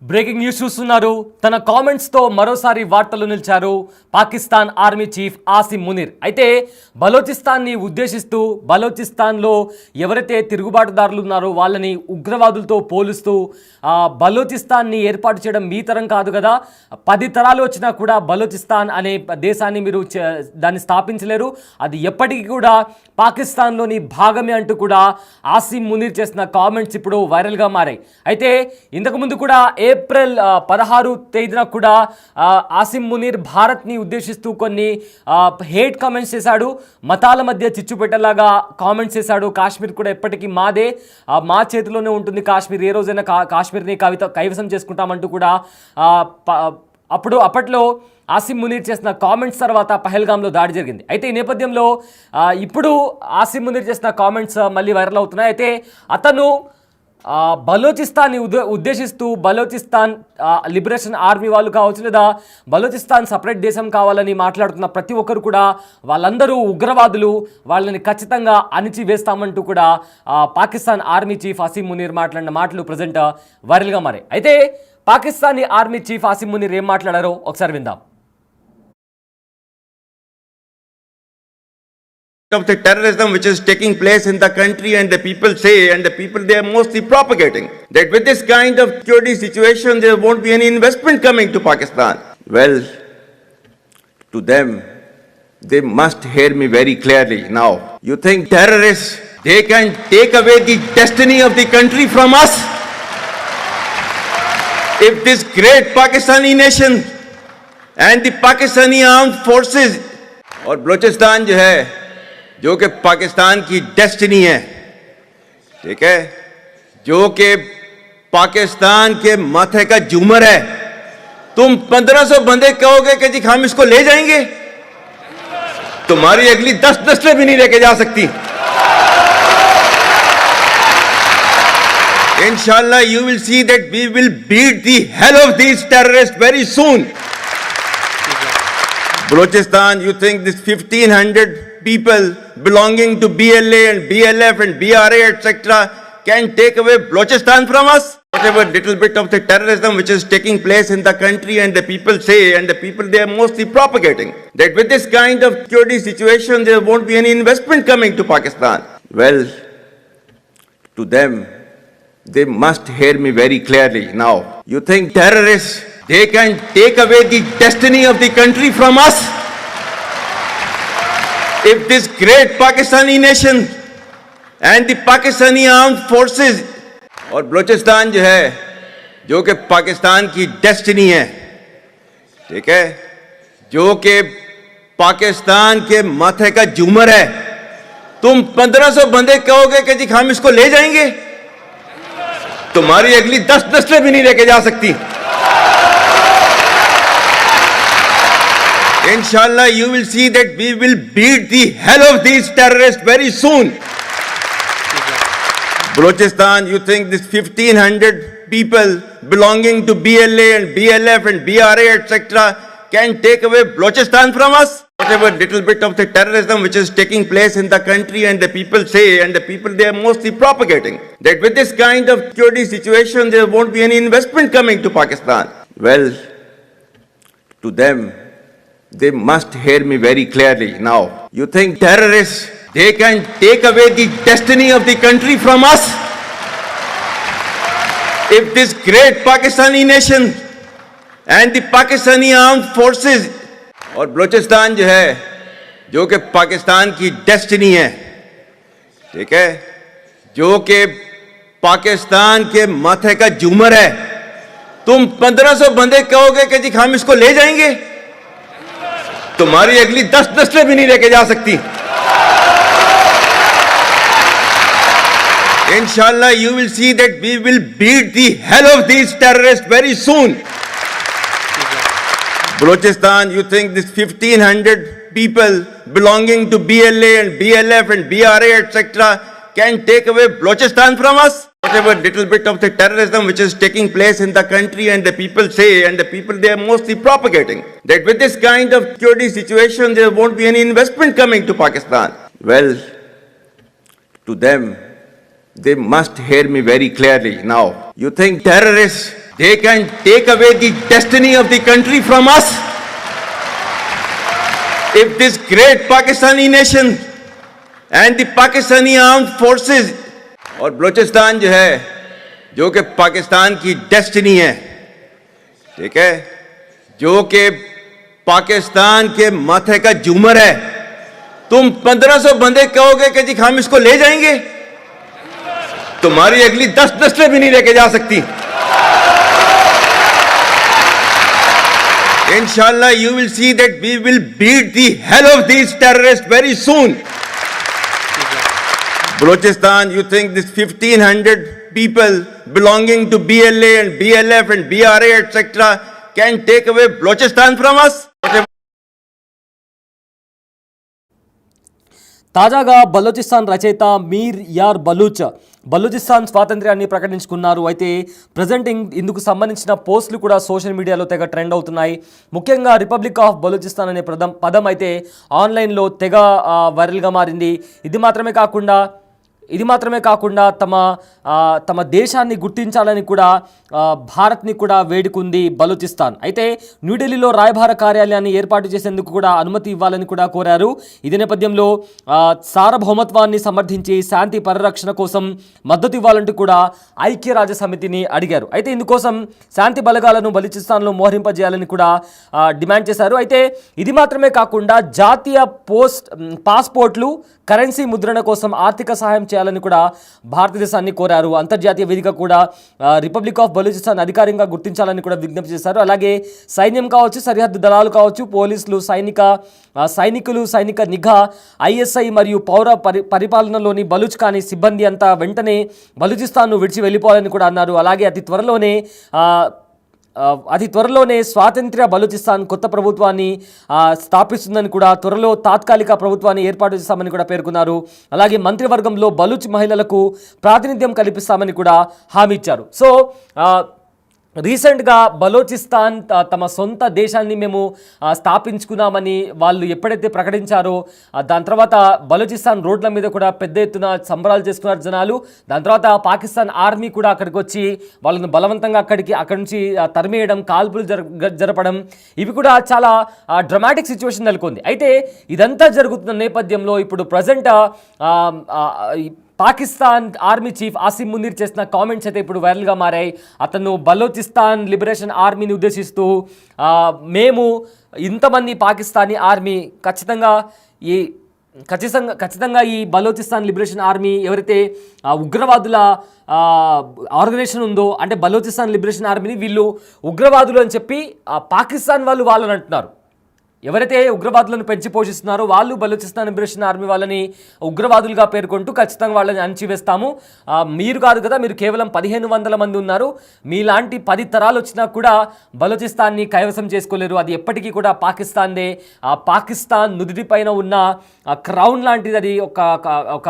Breaking news చూస్తున్నారు. తన comments తో మరోసారి వార్తలు నిలిచారు పాకిస్తాన్ ఆర్మీ చీఫ్ ఆసిమ్ మునీర్. అయితే బలోచిస్తాన్ని ఉద్దేశిస్తూ బలోచిస్తాన్లో ఎవరైతే తిరుగుబాటుదారులు ఉన్నారో వాళ్ళని ఉగ్రవాదులతో పోలుస్తూ బలోచిస్తాన్ని ఏర్పాటు చేయడం మీ తరం కాదు కదా, 10 తరాలు వచ్చినా కూడా బలోచిస్తాన్ అనే దేశాన్ని మీరు దాన్ని స్థాపించలేరు, అది ఎప్పటికీ కూడా పాకిస్తాన్లోని భాగమే అంటూ కూడా ఆసిమ్ మునీర్ చేసిన కామెంట్స్ ఇప్పుడు వైరల్గా మారాయి. అయితే ఇంతకుముందు కూడా ఏప్రిల్ 16 తేదీన కూడా ఆసిమ్ మునీర్ భారత్ని ఉద్దేశిస్తూ కొన్ని హేట్ కామెంట్స్ చేశాడు, మతాల మధ్య చిచ్చు పెట్టేలాగా కామెంట్స్ చేశాడు. కాశ్మీర్ కూడా ఎప్పటికీ మాదే, మా చేతిలోనే ఉంటుంది కాశ్మీర్, ఏ రోజైనా కాశ్మీర్ని కైవసం చేసుకుంటామంటూ కూడా అప్పట్లో ఆసిమ్ మునీర్ చేసిన కామెంట్స్ తర్వాత పహల్గామ్లో దాడి జరిగింది. అయితే ఈ నేపథ్యంలో ఇప్పుడు ఆసిమ్ మునీర్ చేసిన కామెంట్స్ మళ్ళీ వైరల్ అవుతున్నాయి. అయితే అతను బలోచిస్తాన్ని ఉద్దేశిస్తూ బలోచిస్తాన్ లిబరేషన్ ఆర్మీ వాళ్ళు కావచ్చు, లేదా బలోచిస్తాన్ సపరేట్ దేశం కావాలని మాట్లాడుతున్న ప్రతి ఒక్కరు కూడా వాళ్ళందరూ ఉగ్రవాదులు, వాళ్ళని ఖచ్చితంగా అణిచివేస్తామంటూ కూడా పాకిస్తాన్ ఆర్మీ చీఫ్ ఆసిమ్ మునీర్ మాట్లాడిన మాటలు ప్రజెంట్ వైరల్గా మారాయి. అయితే పాకిస్తానీ ఆర్మీ చీఫ్ ఆసిమ్ మునీర్ ఏం మాట్లాడారో ఒకసారి విందాం. Of the terrorism which is taking place in the country, and the people say, and the people they are mostly propagating, that with this kind of security situation there won't be any investment coming to Pakistan. Well, to them, they must hear me very clearly now. You think terrorists, they can take away the destiny of the country from us? If this great Pakistani nation and the Pakistani armed forces और बलूचिस्तान जो है, जो कि पाकिस्तान की destiny है, ठीक है, जो कि पाकिस्तान के माथे का झूमर है, तुम 1500 बंदे कहोगे कि जी हम इसको ले जाएंगे, तुम्हारी अगली 10 नस्लें भी नहीं लेके जा सकती. Inshallah you will see that we will beat the hell of these terrorists very soon. Balochistan, you think this 1500 people belonging to BLA and BLF and BRA etc. can take away Balochistan from us? Whatever little bit of the terrorism which is taking place in the country, and the people say, and the people they are mostly propagating, that with this kind of security situation there won't be any investment coming to Pakistan. Well, to them, they must hear me very clearly now. You think terrorists, they can take away the destiny of the country from us? If this great Pakistani nation and the Pakistani armed forces और बलूचिस्तान जो है, जो कि पाकिस्तान की destiny है, ठीक है, जो कि पाकिस्तान के माथे का झूमर है, तुम 1500 बंदे कहोगे कि जी हम इसको ले जाएंगे, तुम्हारी अगली 10 नस्लें भी नहीं लेके जा सकती. Inshallah you will see that we will beat the hell of these terrorists very soon. Balochistan, you think this 1500 people belonging to BLA and BLF and BRA etc. can take away Balochistan from us? Whatever little bit of the terrorism which is taking place in the country, and the people say, and the people they are mostly propagating, that with this kind of security situation there won't be any investment coming to Pakistan. Well, to them, they must hear me very clearly now. You think terrorists, they can take away the destiny of the country from us? If this great Pakistani nation and the Pakistani armed forces और बलूचिस्तान जो है, जो कि पाकिस्तान की destiny है, ठीक है, जो कि पाकिस्तान के माथे का झूमर है, तुम 1500 बंदे कहोगे कि जी हम इसको ले जाएंगे, तुम्हारी अगली 10 नस्लें भी नहीं लेके जा सकती. Inshallah you will see that we will beat the hell of these terrorists very soon. Balochistan, you think this 1500 people belonging to BLA and BLF and BRA etc. can take away Balochistan from us? Whatever little bit of the terrorism which is taking place in the country, and the people say, and the people they are mostly propagating, that with this kind of security situation there won't be any investment coming to Pakistan. Well, to them, they must hear me very clearly now. You think terrorists, they can take away the destiny of the country from us. If this great Pakistani nation and the Pakistani armed forces और बलूचिस्तान जो है, जो कि पाकिस्तान की destiny है, ठीक है, जो कि पाकिस्तान के माथे का झूमर है, तुम 1500 बंदे कहोगे कि जी हम इसको ले जाएंगे, तुम्हारी अगली 10 नस्लें भी नहीं लेके जा सकती. Inshallah, you will see that we will beat the hell of these terrorists very soon. Balochistan, you think this 1500 people belonging to BLA and BLF and BRA, etc., can take away Balochistan from us? తాజాగా బలూచిస్తాన్ రచయిత మీర్ యార్ బలూచిస్తాన్ స్వాతంత్ర్యాన్ని ప్రకటించుకున్నారు. అయితే present ఇందుకు సంబంధించిన పోస్టులు కూడా social మీడియాలో తెగ ట్రెండ్ అవుతున్నాయి. ముఖ్యంగా రిపబ్లిక్ ఆఫ్ బలూచిస్తాన్ అనే పదం అయితే ఆన్లైన్లో తెగ వైరల్గా మారింది. ఇది మాత్రమే కాకుండా తమ దేశాన్ని గుర్తించాలని కూడా భారత్ని కూడా వేడుకుంది బలూచిస్తాన్. అయితే న్యూఢిల్లీలో రాయబార కార్యాలయాన్ని ఏర్పాటు చేసేందుకు కూడా అనుమతి ఇవ్వాలని కూడా కోరారు. ఇదే నేపథ్యంలో సార్వభౌమత్వాన్ని సమర్థించి శాంతి పరిరక్షణ కోసం మద్దతు ఇవ్వాలంటూ కూడా ఐక్యరాజ్య సమితిని అడిగారు. అయితే ఇందుకోసం శాంతి బలగాలను బలూచిస్తాన్లో మోహరింపజేయాలని కూడా డిమాండ్ చేశారు. అయితే ఇది మాత్రమే కాకుండా జాతీయ పాస్పోర్ట్లు, కరెన్సీ ముద్రణ కోసం ఆర్థిక సహాయం చేయాలని కూడా భారతదేశాన్ని కోరారు. అంతర్జాతీయ వేదిక కూడా రిపబ్లిక్ ఆఫ్ బలూచిస్తాన్ అధికారికంగా గుర్తించాలని కూడా విజ్ఞప్తి చేశారు. అలాగే సైన్యం కావచ్చు, సరిహద్దు దళాలు కావచ్చు, పోలీసులు, సైనికులు, సైనిక నిఘా, ఐఎస్ఐ మరియు పౌర పరిపాలనలోని బలూచ్ కాని సిబ్బంది అంతా వెంటనే బలూచిస్తాన్ను విడిచి వెళ్ళిపోవాలని కూడా అన్నారు. అలాగే అతి త్వరలోనే స్వాతంత్ర్య బలూచిస్తాన్ కొత్త ప్రభుత్వాన్ని స్థాపిస్తుందని కూడా, త్వరలో తాత్కాలిక ప్రభుత్వాన్ని ఏర్పాటు చేస్తామని కూడా పేర్కొన్నారు. అలాగే మంత్రివర్గంలో బలూచ్ మహిళలకు ప్రాతినిధ్యం కల్పిస్తామని కూడా హామీ ఇచ్చారు. సో రీసెంట్గా బలూచిస్తాన్ తమ సొంత దేశాన్ని మేము స్థాపించుకున్నామని వాళ్ళు ఎప్పుడైతే ప్రకటించారో దాని తర్వాత బలూచిస్తాన్ రోడ్ల మీద కూడా పెద్ద ఎత్తున సంబరాలు చేసుకున్నారు జనాలు. దాని తర్వాత పాకిస్తాన్ ఆర్మీ కూడా అక్కడికి వచ్చి వాళ్ళని బలవంతంగా అక్కడి నుంచి తరిమేయడం, కాల్పులు జరపడం, ఇవి కూడా చాలా డ్రమాటిక్ సిచ్యువేషన్ నెలకొంది. అయితే ఇదంతా జరుగుతున్న నేపథ్యంలో ఇప్పుడు present Pakistan army chief Asim Munir చేసిన కామెంట్స్ అయితే ఇప్పుడు వైరల్గా మారాయి. అతను బలూచిస్తాన్ లిబరేషన్ ఆర్మీని ఉద్దేశిస్తూ మేము ఇంతమంది పాకిస్తానీ ఆర్మీ ఖచ్చితంగా ఈ బలూచిస్తాన్ లిబరేషన్ ఆర్మీ ఎవరైతే ఉగ్రవాదుల ఆర్గనైజేషన్ ఉందో, అంటే బలూచిస్తాన్ లిబరేషన్ ఆర్మీని వీళ్ళు ఉగ్రవాదులు అని చెప్పి పాకిస్తాన్ వాళ్ళని అంటున్నారు. ఎవరైతే ఉగ్రవాదులను పెంచి పోషిస్తున్నారో వాళ్ళు బలూచిస్తాన్ లిబరేషన్ ఆర్మీ వాళ్ళని ఉగ్రవాదులుగా పేర్కొంటూ ఖచ్చితంగా వాళ్ళని అణచివేస్తాము, మీరు కాదు కదా, మీరు కేవలం 1500 మంది ఉన్నారు, మీలాంటి 10 తరాలు వచ్చినా కూడా బలూచిస్తాన్ని కైవసం చేసుకోలేరు, అది ఎప్పటికీ కూడా పాకిస్తాన్దే, పాకిస్తాన్ నుదిటి పైన ఉన్న క్రౌన్ లాంటిది, అది ఒక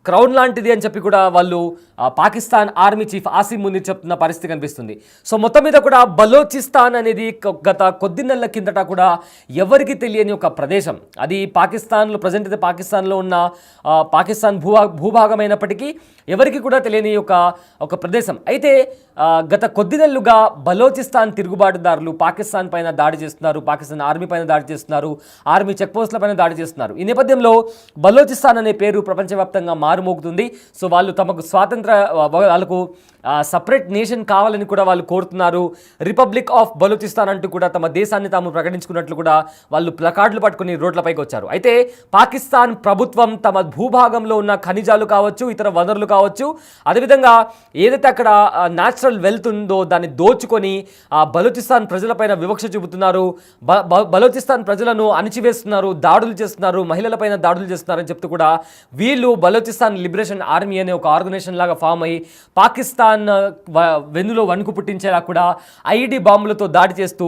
క్రౌన్ లాంటిది అని చెప్పి కూడా వాళ్ళు పాకిస్తాన్ ఆర్మీ చీఫ్ ఆసిం మునీర్ చెప్తున్న పరిస్థితి కనిపిస్తుంది. సో మొత్తం మీద కూడా బలూచిస్తాన్ అనేది గత కొద్ది నెలల కిందట కూడా ఎవరికి తెలియని ఒక ప్రదేశం. అది పాకిస్తాన్లో ప్రజెంట్ అయితే పాకిస్తాన్లో ఉన్న పాకిస్తాన్ భూభాగమైనప్పటికీ ఎవరికి కూడా తెలియని ఒక ప్రదేశం. అయితే గత కొద్ది నెలలుగా బలూచిస్తాన్ తిరుగుబాటుదారులు పాకిస్తాన్ పైన దాడి చేస్తున్నారు, పాకిస్తాన్ ఆర్మీ పైన దాడి చేస్తున్నారు, ఆర్మీ చెక్ పోస్టుల పైన దాడి చేస్తున్నారు. ఈ నేపథ్యంలో బలూచిస్తాన్ అనే పేరు ప్రపంచవ్యాప్తంగా మారుమోగుతుంది. సో వాళ్ళు తమకు వాళ్ళకు సపరేట్ నేషన్ కావాలని కూడా వాళ్ళు కోరుతున్నారు. రిపబ్లిక్ ఆఫ్ బలూచిస్తాన్ అంటూ కూడా తమ దేశాన్ని తాము ప్రకటించుకున్నట్లు కూడా వాళ్ళు ప్లకార్డులు పట్టుకుని రోడ్లపైకి వచ్చారు. అయితే పాకిస్తాన్ ప్రభుత్వం తమ భూభాగంలో ఉన్న ఖనిజాలు కావచ్చు, ఇతర వనరులు కావచ్చు, అదేవిధంగా ఏదైతే అక్కడ న్యాచురల్ వెల్త్ ఉందో దాన్ని దోచుకొని బలూచిస్తాన్ ప్రజలపైన వివక్ష చూపుతున్నారు, బలూచిస్తాన్ ప్రజలను అణిచివేస్తున్నారు, దాడులు చేస్తున్నారు, మహిళలపైన దాడులు చేస్తున్నారని చెప్తూ కూడా వీళ్ళు బలూచిస్తాన్ లిబరేషన్ ఆర్మీ అనే ఒక ఆర్గనైజేషన్ లాగా ఫామ్ అయ్యి పాకిస్తాన్ వెన్నులో వణుకు పుట్టించేలా కూడా ఐఈడీ బాంబులతో దాడి చేస్తూ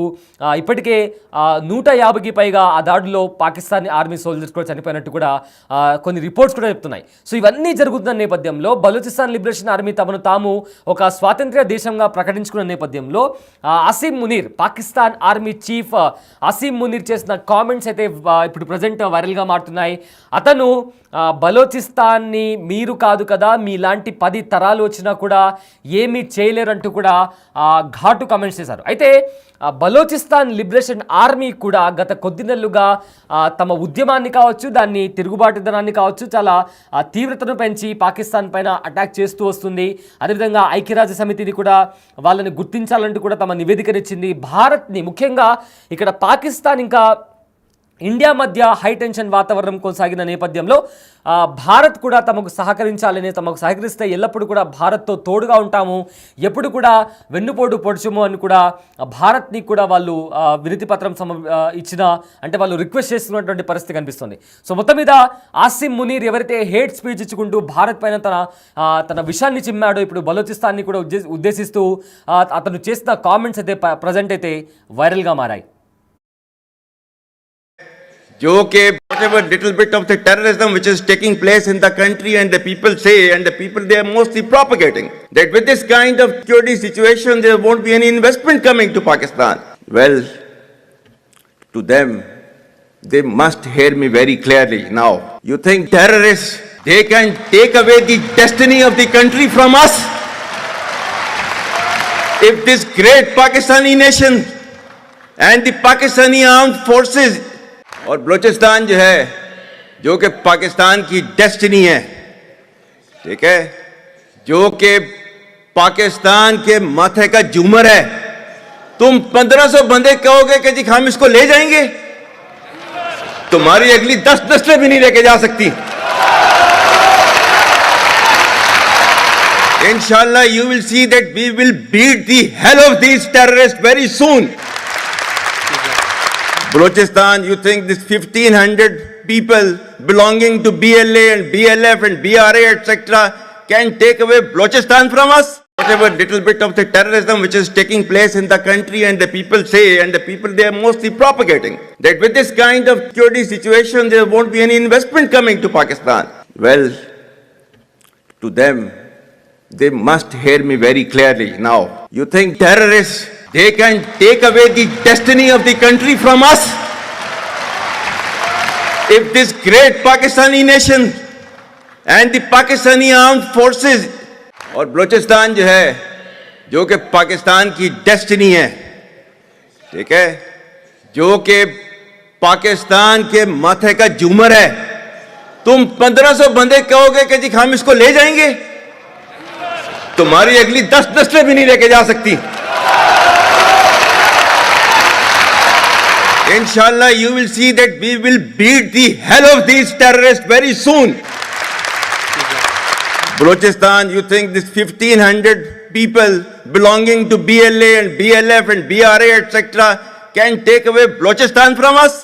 ఇప్పటికే 150కి పైగా ఆ దాడిలో పాకిస్తాన్ ఆర్మీ సోల్జర్స్ కూడా చనిపోయినట్టు కూడా కొన్ని రిపోర్ట్స్ కూడా చెప్తున్నాయి. సో ఇవన్నీ జరుగుతున్న నేపథ్యంలో బలూచిస్తాన్ లిబరేషన్ ఆర్మీ తమను తాము ఒక స్వాతంత్ర్య దేశంగా ప్రకటించుకున్న నేపథ్యంలో ఆసిం మునీర్, పాకిస్తాన్ ఆర్మీ చీఫ్ ఆసిం మునీర్ చేసిన కామెంట్స్ అయితే ఇప్పుడు ప్రజెంట్ వైరల్గా మారుతున్నాయి. అతను బలూచిస్తాన్ని మీరు కాదు కదా, మీలాంటి 10 తరాలు వచ్చినా కూడా ఏమీ చేయలేరంటూ కూడా ఘాటు కామెంట్స్ చేశారు. అయితే బలోచిస్తాన్ లిబరేషన్ ఆర్మీ కూడా గత కొద్ది నెలలుగా తమ ఉద్యమాన్ని కావచ్చు, దాన్ని తిరుగుబాటుదనాన్ని కావచ్చు, చాలా తీవ్రతను పెంచి పాకిస్తాన్ పైన అటాక్ చేస్తూ వస్తుంది. అదేవిధంగా ఐక్యరాజ్య సమితిని కూడా వాళ్ళని గుర్తించాలంటూ కూడా తమ నివేదికనిచ్చింది. భారత్ని ముఖ్యంగా ఇక్కడ పాకిస్తాన్ ఇంకా ఇండియా మధ్య హై టెన్షన్ వాతావరణం కొనసాగిన నేపథ్యంలో భారత్ కూడా తమకు సహకరించాలని, తమకు సహకరిస్తే ఎల్లప్పుడూ కూడా భారత్తో తోడుగా ఉంటాము, ఎప్పుడు కూడా వెన్నుపోటు పొడుచుము అని కూడా భారత్ని కూడా వాళ్ళు వినతి పత్రం ఇచ్చిన, అంటే వాళ్ళు రిక్వెస్ట్ చేస్తున్నటువంటి పరిస్థితి కనిపిస్తుంది. సో మొత్తం మీద ఆసిమ్ మునీర్ ఎవరైతే హేట్ స్పీచ్ ఇచ్చుకుంటూ భారత్ పైన తన విషయాన్ని చిమ్మాడో, ఇప్పుడు బలోచిస్తాన్ని కూడా ఉద్దేశిస్తూ అతను చేసిన కామెంట్స్ అయితే ప్రజెంట్ అయితే వైరల్గా మారాయి. जो कि whatever little bit of the terrorism which is taking place in the country, and the people say, and the people they are mostly propagating, that with this kind of security situation there won't be any investment coming to Pakistan. Well, to them, they must hear me very clearly now. You think terrorists, they can take away the destiny of the country from us? If this great Pakistani nation and the Pakistani armed forces और बलूचिस्तान जो है, जो कि पाकिस्तान की destiny है, ठीक है, जो कि पाकिस्तान के माथे का झूमर है, तुम 1500 बंदे कहोगे कि जी हम इसको ले जाएंगे, तुम्हारी अगली 10 नस्लें भी नहीं लेके जा सकती. Inshallah you will see that we will beat the hell of these terrorists very soon. Balochistan, you think this 1500 people belonging to BLA and BLF and BRA etc. can take away Balochistan from us? Whatever little bit of the terrorism which is taking place in the country, and the people say, and the people they are mostly propagating, that with this kind of security situation there won't be any investment coming to Pakistan. Well, to them, they must hear me very clearly now. You think terrorists, they can take away the destiny of the country from us? If this great Pakistani nation and the Pakistani armed forces, और बलूचिस्तान जो है, जो कि पाकिस्तान की destiny है, ठीक है, जो कि पाकिस्तान के माथे का झूमर है, तुम 1500 बंदे कहोगे कि जी हम इसको ले जाएंगे, तुम्हारी अगली 10 नस्लें भी नहीं लेके जा सकती. Inshallah you will see that we will beat the hell of these terrorists very soon. Balochistan, you think this 1500 people belonging to BLA and BLF and BRA etc. can take away Balochistan from us?